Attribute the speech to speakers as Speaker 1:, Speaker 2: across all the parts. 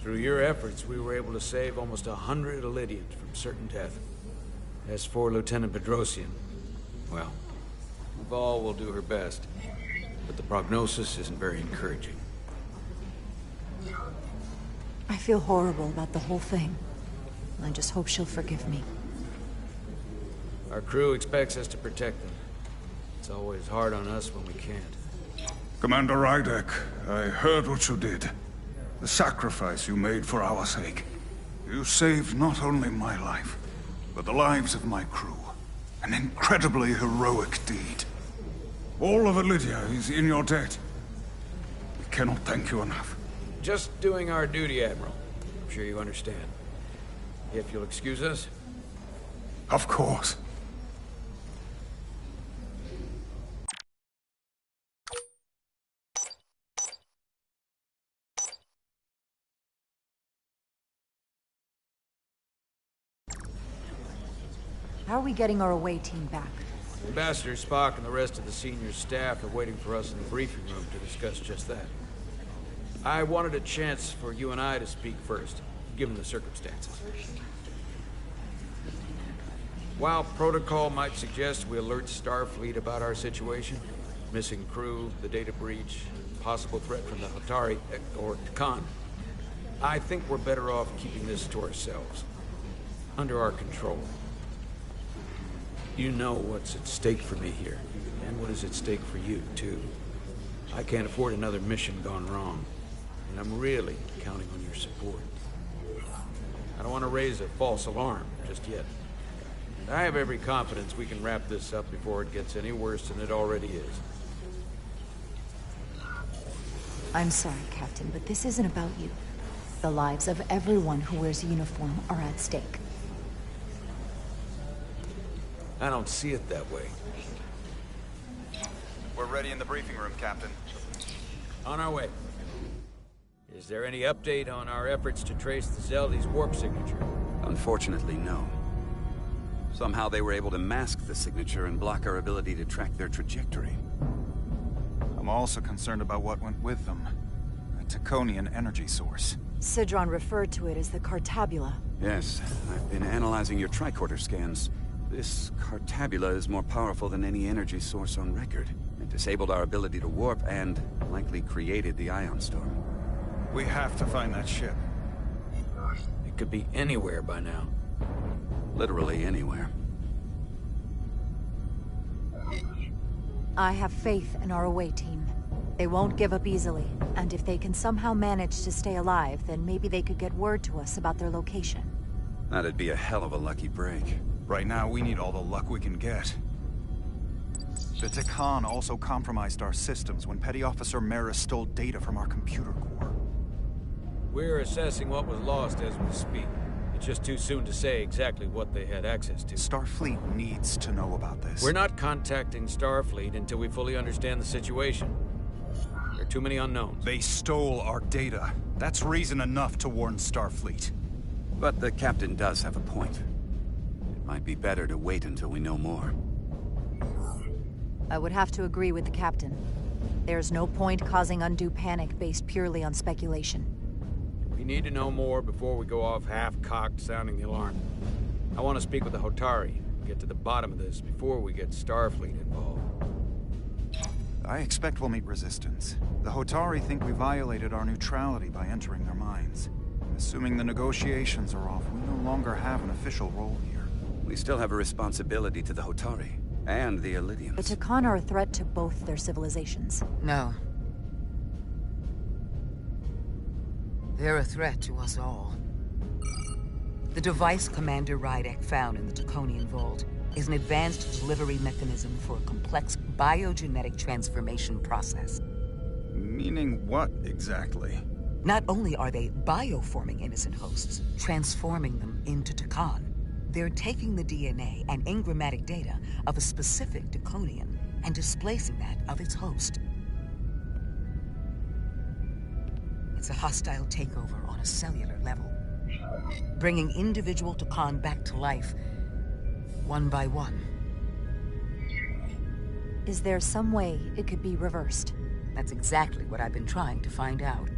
Speaker 1: Through your efforts, we were able to save almost 100 Illydians from certain death. As for Lieutenant Bedrosian, well, Val will do her best, but the prognosis isn't very encouraging.
Speaker 2: I feel horrible about the whole thing. I just hope she'll forgive me.
Speaker 1: Our crew expects us to protect them. It's always hard on us when we can't.
Speaker 3: Commander Rydek, I heard what you did. The sacrifice you made for our sake. You saved not only my life, but the lives of my crew. An incredibly heroic deed. All of Illydia is in your debt. We cannot thank you enough.
Speaker 1: Just doing our duty, Admiral. I'm sure you understand. If you'll excuse us.
Speaker 3: Of course.
Speaker 2: How are we getting our away team back?
Speaker 1: Ambassador Spock and the rest of the senior staff are waiting for us in the briefing room to discuss just that. I wanted a chance for you and I to speak first, given the circumstances. While protocol might suggest we alert Starfleet about our situation, missing crew, the data breach, possible threat from the Hatari, or Khan, I think we're better off keeping this to ourselves, under our control. You know what's at stake for me here, and what is at stake for you, too. I can't afford another mission gone wrong, and I'm really counting on your support. I don't want to raise a false alarm just yet. And I have every confidence we can wrap this up before it gets any worse than it already is.
Speaker 2: I'm sorry, Captain, but this isn't about you. The lives of everyone who wears a uniform are at stake.
Speaker 1: I don't see it that way.
Speaker 4: We're ready in the briefing room, Captain.
Speaker 1: On our way. Is there any update on our efforts to trace the Zeldy's warp signature?
Speaker 5: Unfortunately, no. Somehow they were able to mask the signature and block our ability to track their trajectory.
Speaker 4: I'm also concerned about what went with them. A Taconian energy source.
Speaker 2: Sidron referred to it as the Cartabula.
Speaker 5: Yes, I've been analyzing your tricorder scans. This Cartabula is more powerful than any energy source on record. It disabled our ability to warp and likely created the ion storm.
Speaker 4: We have to find that ship.
Speaker 1: It could be anywhere by now.
Speaker 5: Literally anywhere.
Speaker 2: I have faith in our away team. They won't give up easily, and if they can somehow manage to stay alive, then maybe they could get word to us about their location.
Speaker 5: That'd be a hell of a lucky break.
Speaker 4: Right now, we need all the luck we can get. The Takan also compromised our systems when Petty Officer Maris stole data from our computer core.
Speaker 1: We're assessing what was lost as we speak. It's just too soon to say exactly what they had access to.
Speaker 4: Starfleet needs to know about this.
Speaker 1: We're not contacting Starfleet until we fully understand the situation. There are too many unknowns.
Speaker 4: They stole our data. That's reason enough to warn Starfleet.
Speaker 5: But the captain does have a point. It might be better to wait until we know more.
Speaker 2: I would have to agree with the captain. There's no point causing undue panic based purely on speculation.
Speaker 1: We need to know more before we go off half-cocked sounding the alarm. I want to speak with the Hotari and get to the bottom of this before we get Starfleet involved.
Speaker 4: I expect we'll meet resistance. The Hotari think we violated our neutrality by entering their minds. Assuming the negotiations are off, we no longer have an official role here.
Speaker 5: We still have a responsibility to the Hotari and the Illydians.
Speaker 2: The Takan are a threat to both their civilizations.
Speaker 6: No. They're a threat to us all. The device Commander Rydek found in the Taconian Vault is an advanced delivery mechanism for a complex biogenetic transformation process.
Speaker 4: Meaning what, exactly?
Speaker 6: Not only are they bioforming innocent hosts, transforming them into Takan, they're taking the DNA and engrammatic data of a specific Taconian and displacing that of its host. It's a hostile takeover on a cellular level, bringing individual Takan back to life, one by one.
Speaker 2: Is there some way it could be reversed?
Speaker 6: That's exactly what I've been trying to find out.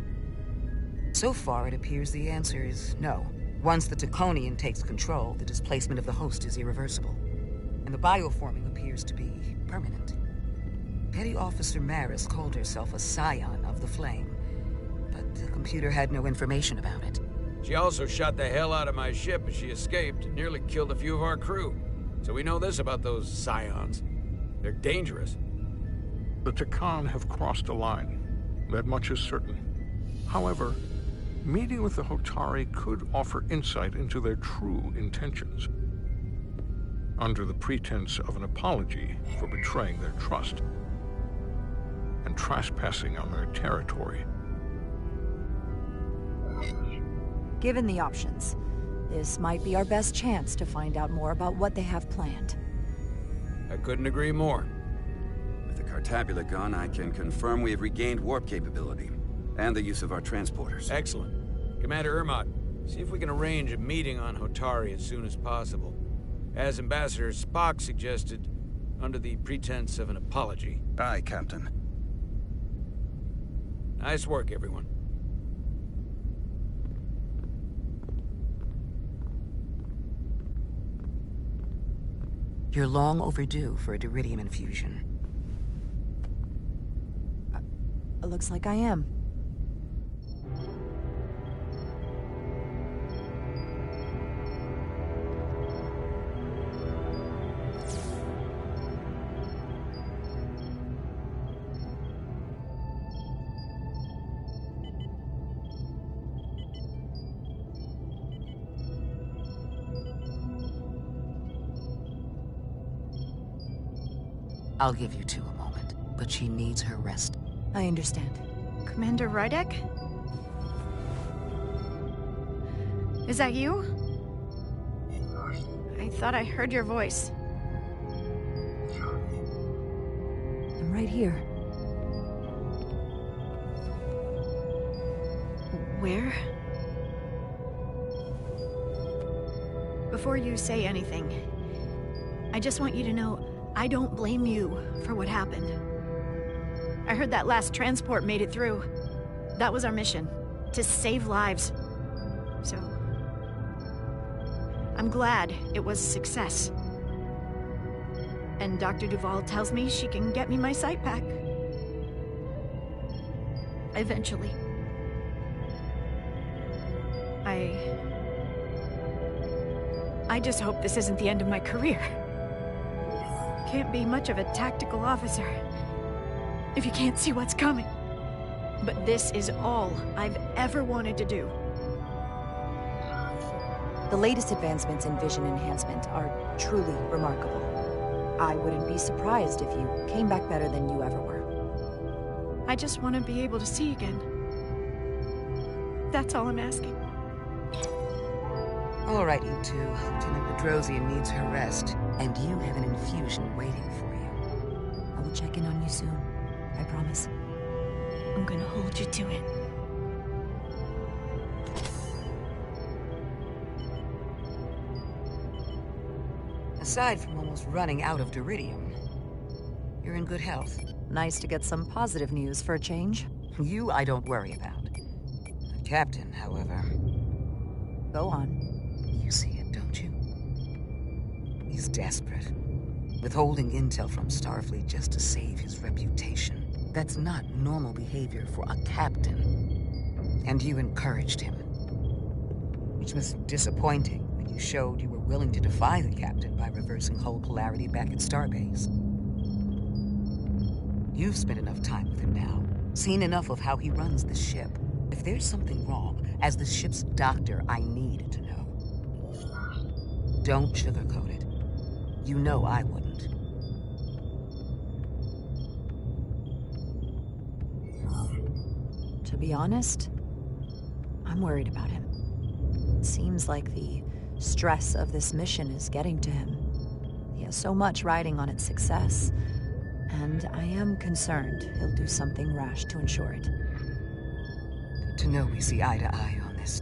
Speaker 6: So far, it appears the answer is no. Once the Taconian takes control, the displacement of the host is irreversible. And the bioforming appears to be permanent. Petty Officer Maris called herself a scion of the Flame, but the computer had no information about it.
Speaker 1: She also shot the hell out of my ship as she escaped and nearly killed a few of our crew. So we know this about those scions. They're dangerous.
Speaker 7: The Takan have crossed a line. That much is certain. However, meeting with the Hotari could offer insight into their true intentions. Under the pretense of an apology for betraying their trust and trespassing on their territory.
Speaker 2: Given the options, this might be our best chance to find out more about what they have planned.
Speaker 1: I couldn't agree more.
Speaker 5: With the Cartabula gone, I can confirm we have regained warp capability, and the use of our transporters.
Speaker 1: Excellent. Commander Ermot, see if we can arrange a meeting on Hotari as soon as possible. As Ambassador Spock suggested, under the pretense of an apology.
Speaker 4: Aye, Captain.
Speaker 1: Nice work, everyone.
Speaker 6: You're long overdue for a Diridium infusion.
Speaker 2: It looks like I am.
Speaker 6: I'll give you two a moment, but she needs her rest.
Speaker 2: I understand.
Speaker 8: Commander Rydek? Is that you? I thought I heard your voice.
Speaker 2: I'm right here.
Speaker 8: Where? Before you say anything, I just want you to know I don't blame you for what happened. I heard that last transport made it through. That was our mission, to save lives. So, I'm glad it was a success. And Dr. Duvall tells me she can get me my sight back. Eventually. I just hope this isn't the end of my career. Can't be much of a tactical officer if you can't see what's coming. But this is all I've ever wanted to do.
Speaker 2: The latest advancements in vision enhancement are truly remarkable. I wouldn't be surprised if you came back better than you ever were.
Speaker 8: I just want to be able to see again. That's all I'm asking.
Speaker 6: All right, you two. Lieutenant Bedrosian needs her rest, and you have an infusion waiting for you.
Speaker 2: I will check in on you soon. I promise.
Speaker 8: I'm gonna hold you to it.
Speaker 6: Aside from almost running out of Diridium, you're in good health.
Speaker 2: Nice to get some positive news for a change.
Speaker 6: You I don't worry about. The captain, however...
Speaker 2: Go on.
Speaker 6: You see it, don't you? He's desperate. Withholding intel from Starfleet just to save his reputation. That's not normal behavior for a captain. And you encouraged him. Which was disappointing when you showed you were willing to defy the captain by reversing hull polarity back at Starbase. You've spent enough time with him now, seen enough of how he runs the ship. If there's something wrong, as the ship's doctor, I need to know. Don't sugarcoat it. You know I wouldn't.
Speaker 2: To be honest, I'm worried about him. It seems like the stress of this mission is getting to him. He has so much riding on its success, and I am concerned he'll do something rash to ensure it.
Speaker 6: Good to know we see eye to eye on this.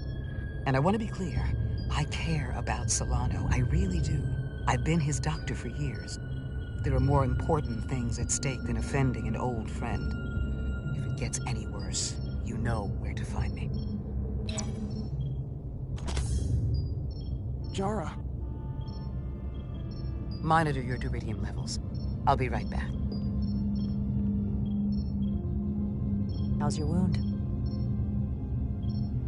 Speaker 6: And I want to be clear, I care about Solano, I really do. I've been his doctor for years. There are more important things at stake than offending an old friend. If it gets any worse, you know where to find me.
Speaker 9: Jara.
Speaker 6: Monitor your duridium levels. I'll be right back.
Speaker 2: How's your wound?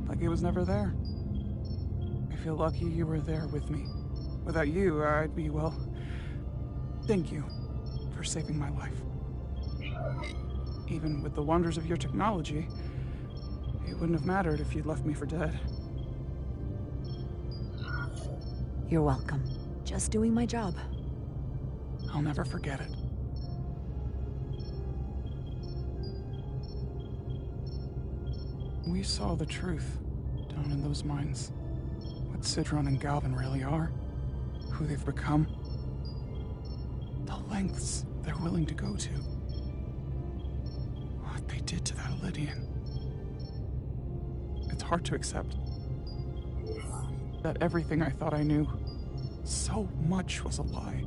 Speaker 9: Like it was never there. I feel lucky you were there with me. Without you, I'd be, well... Thank you for saving my life. Even with the wonders of your technology, it wouldn't have mattered if you'd left me for dead.
Speaker 2: You're welcome. Just doing my job.
Speaker 9: I'll never forget it. We saw the truth down in those mines. What Sidron and Galvin really are. Who they've become. The lengths they're willing to go to. What they did to that Lydian. It's hard to accept. That everything I thought I knew, so much was a lie.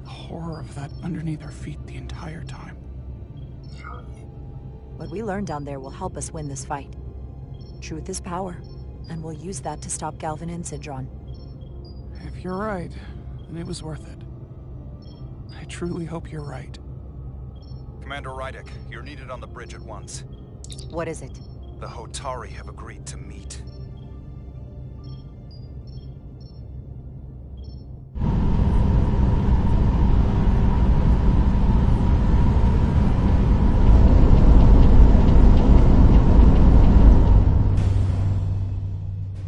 Speaker 9: The horror of that underneath our feet the entire time.
Speaker 2: What we learned down there will help us win this fight. Truth is power, and we'll use that to stop Galvin and Sidron.
Speaker 9: If you're right, then it was worth it. I truly hope you're right.
Speaker 4: Commander Rydek, you're needed on the bridge at once.
Speaker 2: What is it?
Speaker 4: The Hotari have agreed to meet.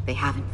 Speaker 10: They haven't